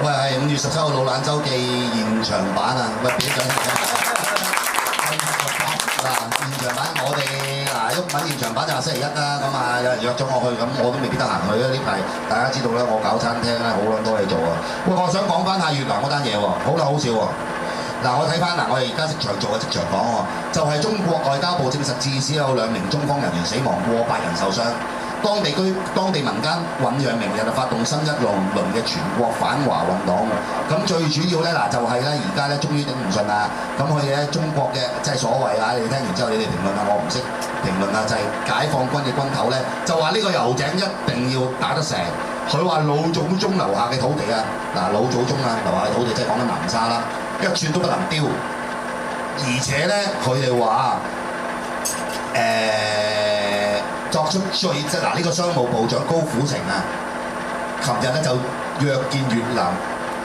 喂，係5月17號老蘭週記現場版啊！喂，俾掌聲嗱，現場版我哋嗱毓民現場版就係星期一啦，咁啊有人約咗我去，咁我都未必得閒去啊！呢排大家知道咧，我搞餐廳咧好撚多嘢做啊！喂，我想講翻下越南嗰單嘢喎，好啦好笑喎！嗱，我睇翻嗱，我哋而家即場做嘅即場講喎，就係中國外交部證實至少有2名中方人員死亡，過百人受傷。當地民間醖釀明日就發動新一輪嘅全國反華運動。咁最主要咧嗱，就係咧而家咧終於頂唔順啦。咁佢哋咧中國嘅即係所謂啊，你哋聽完之後你哋評論啊，我唔識評論啊，就係解放軍嘅軍頭咧，就話呢個油井一定要打得成。佢話老祖宗留下嘅土地啊，嗱老祖宗啊留下嘅土地即係講緊南沙啦，一寸都不能丟。而且咧佢哋話作出最即係嗱呢個商務部長高虎城啊，琴日咧就約見越南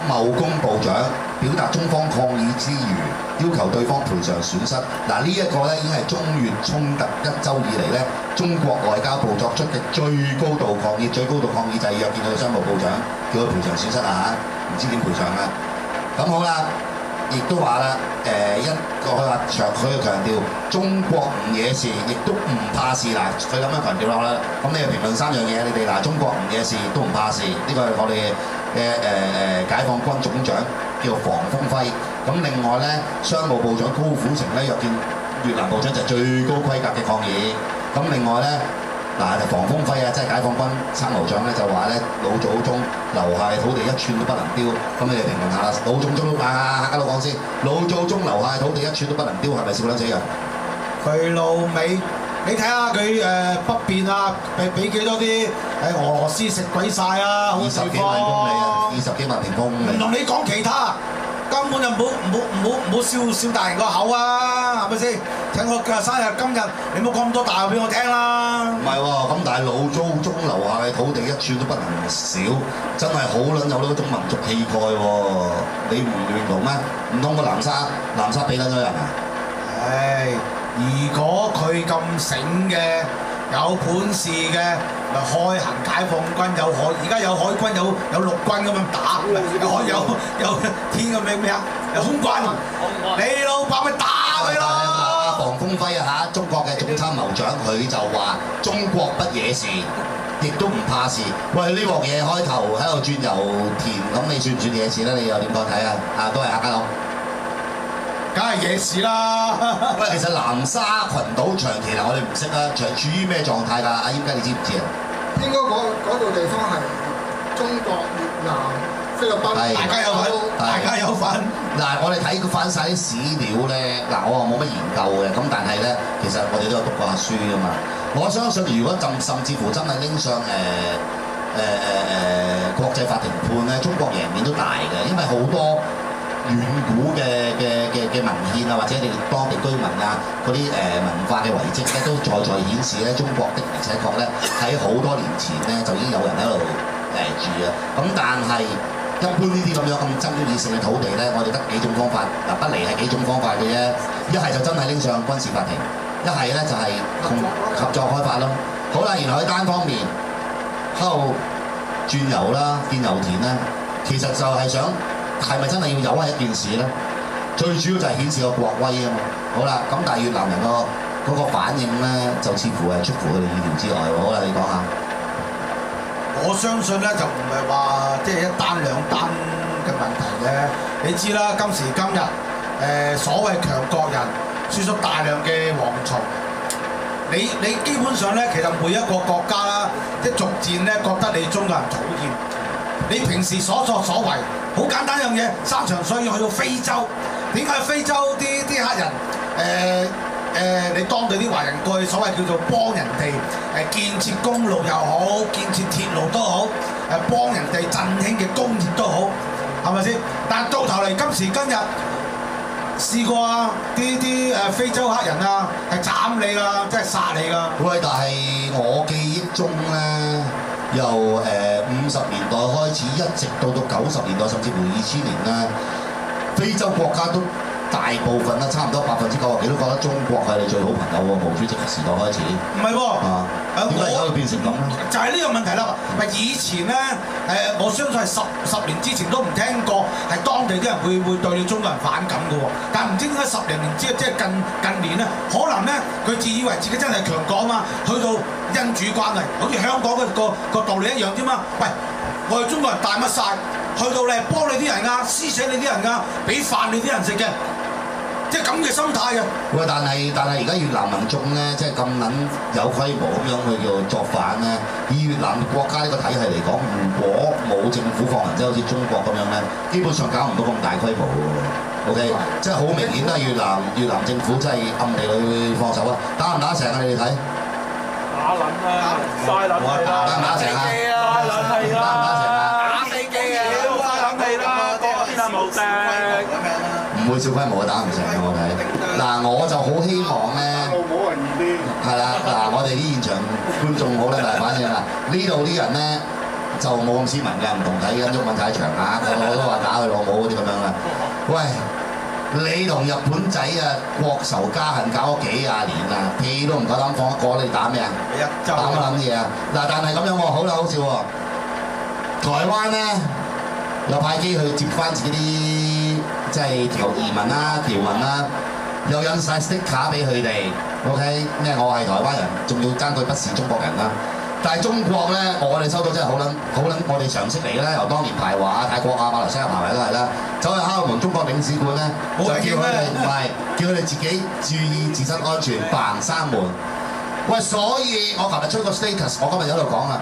貿工部長，表達中方抗議之餘，要求對方賠償損失。嗱呢一個咧已經係中越衝突1週以嚟咧，中國外交部作出嘅最高度抗議，最高度抗議就係約見佢商務部長，叫佢賠償損失啊嚇，唔知點賠償啊。咁好啦。亦都話啦，佢強調中國唔惹事，亦都唔怕事嗱，佢咁樣強調落啦。咁你哋評論3樣嘢，你哋嗱中國唔惹事，亦都唔怕事，呢個係我哋嘅解放軍總長叫房峰輝。咁另外咧，商務部長高虎城咧約見越南部長就係最高規格嘅抗議。咁另外咧。嗱，房峰輝啊，即係解放軍參謀長咧，就話咧老祖宗留下嘅土地1寸都不能丟。咁你哋評論下啦，老祖宗客家佬講先，老祖宗留下嘅土地1寸都不能丟，係咪笑撚死人？佢老味，你睇下佢北邊啊，俾幾多啲俄羅斯食鬼晒啊！好20幾萬公里啊，20幾萬平方公里。唔同你講其他。根本就唔好笑大人個口啊，係咪先？請我嘅生日今日，你唔好講咁多大話俾我聽啦。唔係喎，咁但係老祖宗留下嘅土地1寸都不能少，真係好撚有呢種民族氣概喎！你唔認同咩？唔通個南沙俾撚咗人啊？唉，如果佢咁醒嘅，有本事嘅，咪開行解放軍而家有海軍有陸軍咁樣打，有天嘅咩啊？有空軍，你老闆咪打佢咯！房峰輝啊嚇，中國嘅總參謀長佢就話中國不惹事，亦都唔怕事。喂，呢鑊嘢開頭喺度轉油田，咁你算唔算惹事咧？你又點講睇啊？啊，都係客家佬。梗係惹事啦！喂，其實南沙群島長期我哋唔識啦，處於咩狀態㗎？阿閹家你知唔知啊？應該嗰度地方係中國、越南、菲律賓，大家有份。嗱，我哋睇翻晒啲史料咧，嗱，我冇乜研究嘅，咁但係咧，其實我哋都有讀過下書㗎嘛。我相信如果甚至乎真係拎上國際法庭判咧，中國贏面都大嘅，因為好多遠古嘅文獻啊，或者你哋當地居民啊嗰啲文化嘅遺跡咧，都在顯示咧，中國的而且確咧喺好多年前咧就已經有人喺度住啊。咁但係一般呢啲咁樣咁爭議性嘅土地咧，我哋得幾種方法，嗱不離係幾種方法嘅啫。一係就真係拎上軍事法庭，一係咧就係同合作開發咯。好啦，然後喺單方面喺度轉油啦、建油田啦，其實就係想。係咪真係要有係一件事咧？最主要就係顯示個國威啊嘛。好啦，咁但係越南人嗰個反應咧，就似乎係出乎佢哋意料之外喎。好啦，你講下。我相信咧就唔係話即係1單2單嘅問題嘅。你知啦，今時今日所謂強國人輸出大量嘅蝗蟲，你基本上咧，其實每一個國家啦，即係逐漸咧覺得你中國人討厭。你平時所作所為，好簡單一樣嘢，山長水遠去到非洲，點解非洲啲黑人你當地啲華人過去所謂叫做幫人哋建設公路又好，建設鐵路都好，幫人哋振興嘅工業都好，係咪先？但係到頭嚟今時今日試過啊，啲非洲黑人啊係斬你㗎，即係殺你㗎。喂，但係我記憶中咧。由50年代開始，一直到90年代，甚至乎2000年啦，非洲國家都大部分啦，差唔多90%幾都覺得中國係你最好朋友喎。毛主席時代開始，唔係喎，點解而家會變變成咁咧？就係呢個問題啦。咪以前咧我相信係十年之前都唔聽過係當地啲人會對你中國人反感嘅喎。但係唔知點解10零年之後，即係近年咧，可能咧佢自以為自己真係強國啊嘛，去到因主關係，好似香港個道理一樣啫嘛。喂，我哋中國人大乜晒？去到你幫你啲人啊，施捨你啲人啊，俾飯你啲人食嘅，即係咁嘅心態嘅。喂，但係而家越南民眾咧，即係咁撚有規模咁樣去叫作反咧。以越南國家呢個體系嚟講，如果冇政府放人，即係好似中國咁樣咧，基本上搞唔到咁大規模嘅。OK，即係好明顯都係越南政府真係暗地裏放手啊！打唔打成啊？你哋睇？打撚啦，嘥撚氣啦，打唔打成啊？嘥撚氣啦，打唔打成啊？打飛機啊！嘥撚氣啦，個邊係無敵？唔會小規模嘅打唔成嘅，我睇。嗱，我就好希望咧，冇人易啲。係啦，嗱，我哋啲現場觀眾好咧，但係反正啊，呢度啲人咧就冇咁斯文嘅，唔同睇嘅，中文太長啊，個個都話打佢老母嗰啲咁樣啦。喂，你同日本仔啊國仇家恨搞咗幾廿年啦，屁都唔夠膽放一個，你打咩啊？打乜撚嘢啊？嗱，但係咁樣喎，好啦，好笑喎。台灣咧又派機去接翻自己啲即係移民啦、僑民啦，又印晒 sticker 俾佢哋。OK， 咩我係台灣人，仲要爭佢不是中國人啦。但係中國咧，我哋收到真係好撚，我哋常識嚟嘅咧，由當年排華泰國啊、馬來西亞排華都係啦，走去敲門中國領事館咧，就叫佢哋唔係叫佢哋自己注意自身安全，扮閂門。喂，所以我琴日出個 status， 我今日喺度講啦，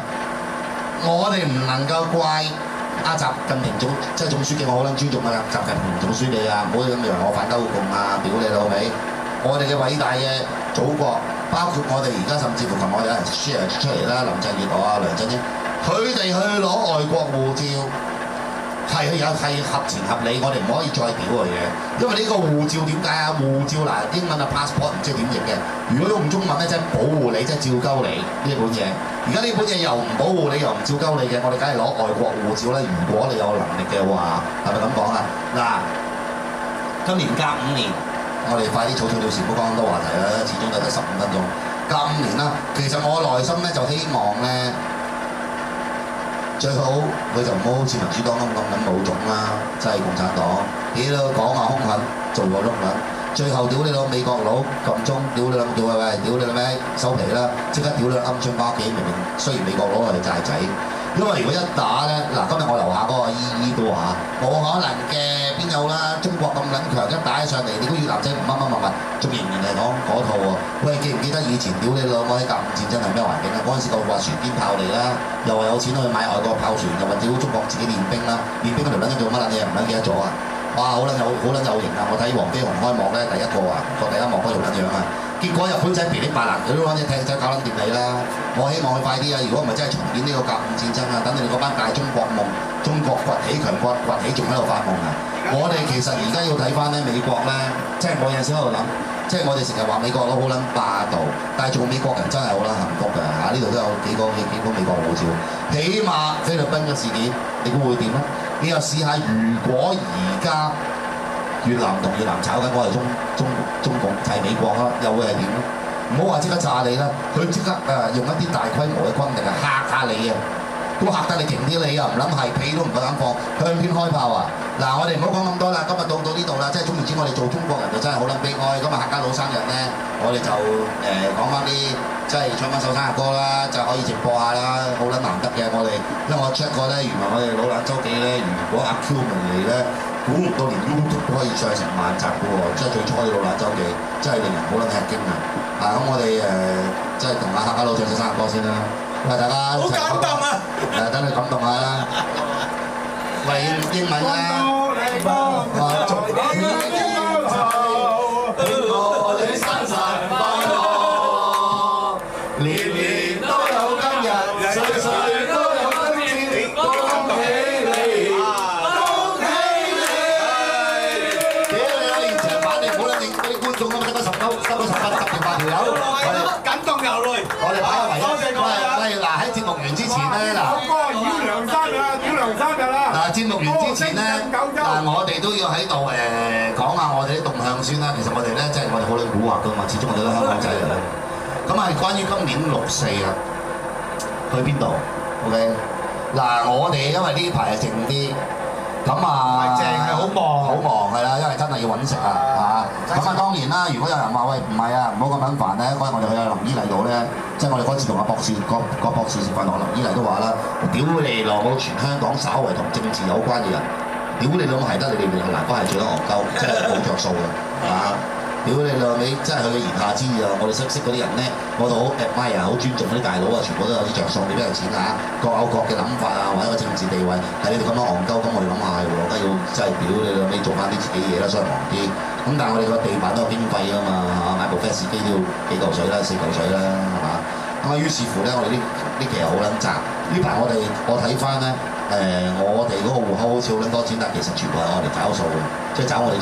我哋唔能夠怪阿習近平即係總書記，我好撚尊重啊，習近平總書記啊，唔好咁樣我反鳩共啊，屌你老味！我哋嘅偉大嘅祖國，包括我哋而家甚至乎同我有人 share 出嚟啦，林鄭月娥啊、梁振英，佢哋去攞外國護照係合情合理，我哋唔可以再屌佢嘅，因為呢個護照點解啊？護照嗱英文啊 passport 唔知點譯嘅，如果用中文咧，即係保護你，即係照鳩你呢本嘢。而家呢本嘢又唔保護你，又唔照鳩你嘅，我哋梗係攞外國護照啦。如果你有能力嘅話，係咪咁講啊？嗱，今年隔5年。我哋快啲草草了事，唔好講咁多話題啦，始終都得15分鐘。隔5年啦，其實我內心咧就希望咧，最好佢就唔好好似民主黨咁冇種啦，即係共產黨，屌你講下兇狠，做個碌撚，最後屌你老美國佬撳鐘，屌你老屌喂，屌你老咩收皮啦，即刻屌你鵪鶉翻屋企，明明雖然美國佬係債仔。因為如果一打咧，嗱今日我樓下嗰個姨姨都話冇可能嘅，邊有啦？中國咁撚強，一打起上嚟，你估越南仔唔乜，仲仍然係講嗰套喎。喂，記唔記得以前屌你老母喺甲午戰爭係咩環境啊？嗰陣時個話船堅炮嚟啦，又話有錢去買外國炮船，又話屌中國自己練兵啦，練兵嗰條撚做乜撚嘢唔撚記得咗啊？哇，好撚有型啊！我睇黃飛鴻開幕咧，第一個啊，個第一幕嗰條撚樣啊！結果日本仔噼里啪啦，佢都揾隻艇仔搞撚掂你啦！我希望佢快啲啊！如果唔係真係重演呢個甲午戰爭啊，等你哋嗰班大中國夢、中國崛起強國崛起仲喺度發夢啊！我哋其實而家要睇翻咧美國咧，即係我有陣時喺度諗，即係我哋成日話美國佬好撚霸道，但係做美國人真係好撚幸福㗎嚇！呢度都有幾個美國護照，起碼菲律賓嘅事件，你估會點咧？你又試下，如果而家越南同越南炒緊，我係中共係美國啦，又會係點咧？唔好話即刻炸你啦，佢即刻用一啲大規模嘅軍力嚇下你啊，都嚇得你勁啲，你又唔諗係屁都唔夠膽放，向天開炮啊！嗱，我哋唔好講咁多啦，今日到呢度啦，即係總言之，我哋做中國人就真係好撚悲哀。今日客家佬生日咧，我哋就講翻啲即係唱翻首生日歌啦，就可以直播下啦，好撚難得嘅。我哋因為我 check 過咧，原來我哋老蘭周記咧，如果阿 Q 明嚟咧。估唔到連 YouTube 都可以上成萬集嘅喎，即係最初嘅老蘭周記，真係令人好撚吃驚啊！咁我哋即係同阿客家佬唱首生日歌先啦，喂大家好感動啊！等你感動下啦，喂英文啦，感動流淚，我哋擺個圍。喂，嗱喺節目完之前咧，嗱，屌梁生日啦！嗱節目完之前咧，嗱我哋都要喺度講下我哋啲動向先啦。其實我哋咧即係我哋好撚蠱惑噶嘛，始終我哋都香港仔嚟咧。咁係關於今年6·4啊，去邊度 ？OK， 嗱，我哋因為呢排係靜啲，咁啊，正係好忙，好忙係啦，因為真係要揾食啊嚇。咁啊當然啦，如果有人話喂唔係啊，唔好咁撚煩咧，嗰日我哋去阿林依麗度咧，即係我哋嗰次同阿博士個博士食飯同阿林依麗都話啦，屌你老母！全香港稍為同政治有關嘅人，屌你老母係得你哋南方係最得戇鳩，真係冇着數嘅嚇。屌你老味，真係佢嘅言下之意啊！我哋識嗰啲人咧，我哋好 admire 好尊重嗰啲大佬啊，全部都有啲着數，你邊有錢啊？各有各嘅諗法啊，或者個政治地位，係你哋咁樣戇鳩，咁我哋諗下係喎，梗係要真係屌你老味做翻啲自己嘢啦，所以忙啲。咁但係我哋個地板都有經費啊嘛，買部 fast 機都要幾嚿水啦，4嚿水啦，係嘛？咁啊於是乎咧，我哋呢期又好撚雜。呢排我睇翻咧。我哋嗰個戶口好似好撚多錢，但其實全部係我哋找數嘅，即係找我哋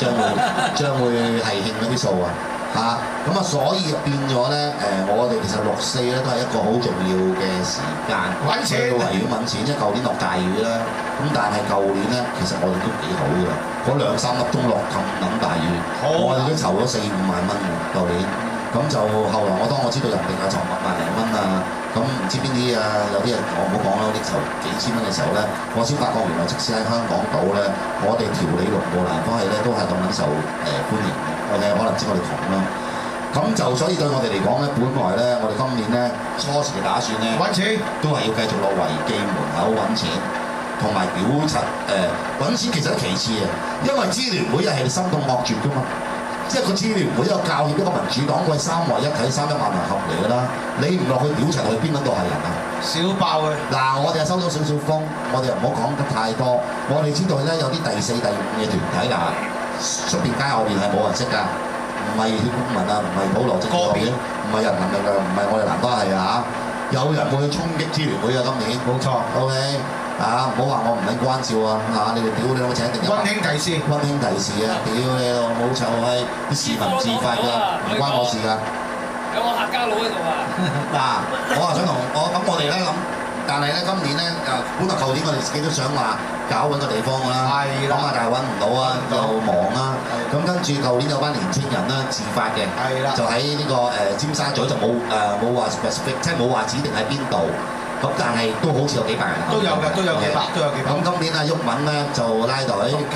將會係慶嗰啲數啊嚇。咁啊，所以變咗咧我哋其實6、4咧都係一個好重要嘅時間，揾錢去到維園揾錢。即係舊年落大雨啦，咁但係舊年咧其實我哋都幾好嘅，嗰2、3粒鐘落咁撚大雨，我哋都籌咗4、5萬蚊嘅舊年。咁就後來當我知道人哋啊籌100零蚊啊，咁唔知邊啲啊，有啲人我唔好講啦，啲籌幾千蚊嘅時候咧，我先發覺原來即使喺香港島咧，我哋條理龍務蘭花係咧都係咁樣受歡迎嘅。OK， 可能知我哋窮啦。咁就所以對我哋嚟講咧，本來咧我哋今年咧初時嘅打算咧，揾錢都係要繼續落維記門口揾錢，同埋屌柒揾錢其實都其次嘅，因為支聯會係心痛惡絕噶嘛。即係個支聯會一個教協一個民主黨，佢3劃1睇300萬人合嚟㗎啦。你唔落去屌柒，去邊度係人啊？少爆佢！嗱，我哋係收到少少風，我哋又唔好講得太多。我哋知道咧有啲第4、第5嘅團體嗱，出邊街外邊係冇人識㗎，唔係血公民啊，唔係普羅政治學院，唔係人民力量，唔係我哋南巴係啊，有人會去衝擊支聯會啊，今年冇錯 ，OK。唔好話我唔撚關照啊！你哋屌你老母請定溫馨提示，溫馨提示啊！屌你老母臭閪，啲市民自發㗎，唔關我事㗎。有個客家佬喺度啊！我話想同我哋咧諗，但係咧今年咧本來舊年我哋自己都想話搞揾個地方㗎啦，咁啊但係揾唔到啊，又忙啦。咁跟住舊年有班年青人啦自發嘅，就喺呢個尖沙咀就冇話 specific， 即係冇話指定喺邊度。咁但係都好似有幾百人，都有嘅，都有幾百。咁今年啊，毓民咧就拉隊。OK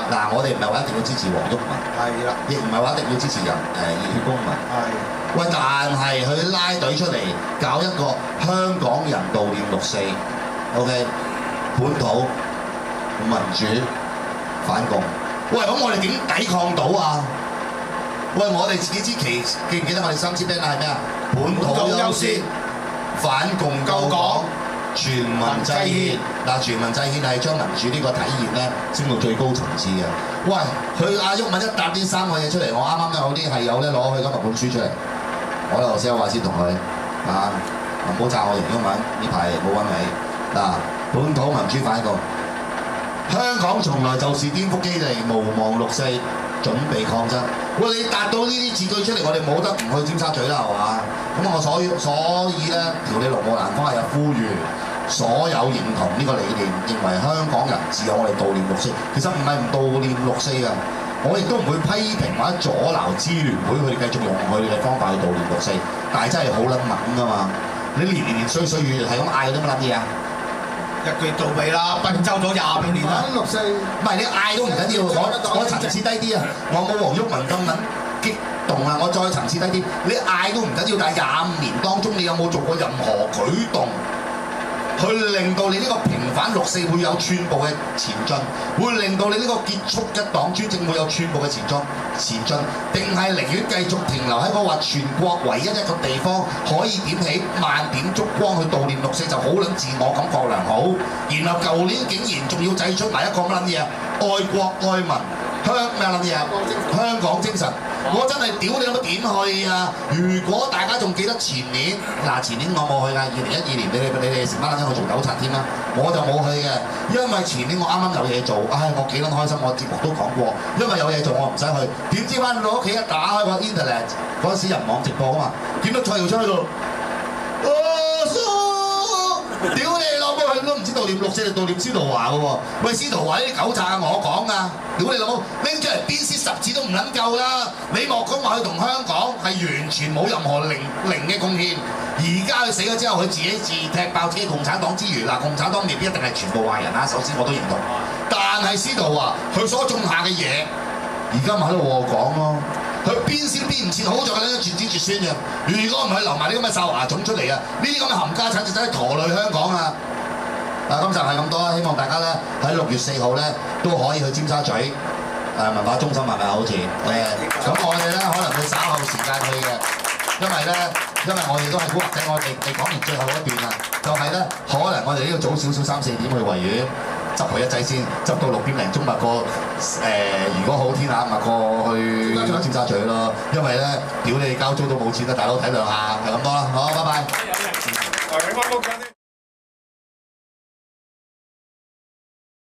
嗱，我哋唔係話一定要支持黃毓民，係啦，亦唔係話一定要支持熱血公民。係。喂，但係佢拉隊出嚟搞一個香港人悼念6·4 ，OK， 本土民主反共。喂，咁我哋點抵抗到啊？喂，我哋自己支旗記唔記得我哋3支 band 係咩啊？本土優先。反共救港，全民制憲。嗱，全民制憲係將民主呢個體現咧升到最高層次嘅。喂，佢阿毓民一搭呢3個嘢出嚟，我啱啱有啲係友咧攞佢今日本書出嚟。我頭先有話先同佢唔好讚我型毓民，呢排冇揾你。嗱，本土民主反共，香港從來就是顛覆基地，無望6·4，準備抗爭。喂，你達到呢啲字句出嚟，我哋冇得唔去尖沙咀啦，係嘛？咁我所以咧，條理龍務蘭花又呼籲所有認同呢個理念，認為香港人只有我哋悼念6·4。其實唔係唔悼念6·4㗎，我亦都唔會批評或者阻撓支聯會佢哋繼續用佢哋嘅方法去悼念6·4，但係真係好撚猛㗎嘛！你年歲歲月係咁嗌啲乜撚嘢啊？一句到尾啦，賓州咗20幾年啦。6·4，唔係你嗌都唔緊要，我層次低啲啊！我冇黃毓民咁撚激動啊！我再層次低啲，你嗌都唔緊要，但係25年當中，你有冇做過任何舉動，去令到你呢個平反6·4會有寸步嘅前進，會令到你呢個結束一黨專政會有寸步嘅前進，定係寧願繼續停留喺個話全國唯一一個地方可以點起萬點燭光去悼念6·4就好撚自我感覺良好，然後舊年竟然仲要製出埋一個乜撚嘢愛國愛民香港精神。我真係屌你有乜點去啊！如果大家仲記得前年前年我冇去㗎，2012年你哋成班撚去做糾察添啦，我就冇去嘅，因為前年我啱啱有嘢做，我幾撚開心，我節目都講過，因為有嘢做我唔使去，點知翻到屋企一打開個 internet 嗰陣時人網直播啊嘛，見到蔡耀昌喺度，屌你老母去都唔唔知悼念六四定悼念司徒華嘅喎。喂，司徒華呢啲狗賊我講啊！屌你老母，拎出嚟鞭屍10次都唔撚夠啦！你莫講話佢同香港係完全冇任何零嘅貢獻。而家佢死咗之後，佢自己踢爆自己共產黨之餘，嗱，共產黨未必一定係全部壞人啦。首先我都認同，但係司徒華佢所種下嘅嘢，而家咪喺度和講咯。佢鞭屍都鞭唔切，好在佢咧絕子絕孫嘅。如果唔係留埋啲咁嘅哨牙種出嚟啊，呢啲咁嘅冚家產就真係拖累香港啊！今集係咁多啦，希望大家咧喺6月4號咧都可以去尖沙咀文化中心係咪好似咁我哋咧可能會稍後時間去嘅，因為我哋都係估或者我哋未講完最後一段啊，就係咧可能我哋呢要早少少3、4點去維園執佢一劑先，執到6點零鐘咪過如果好天下咪過去尖沙咀咯，因為咧屌你交租都冇錢啦，大佬體諒下係咁多啦，好，拜拜。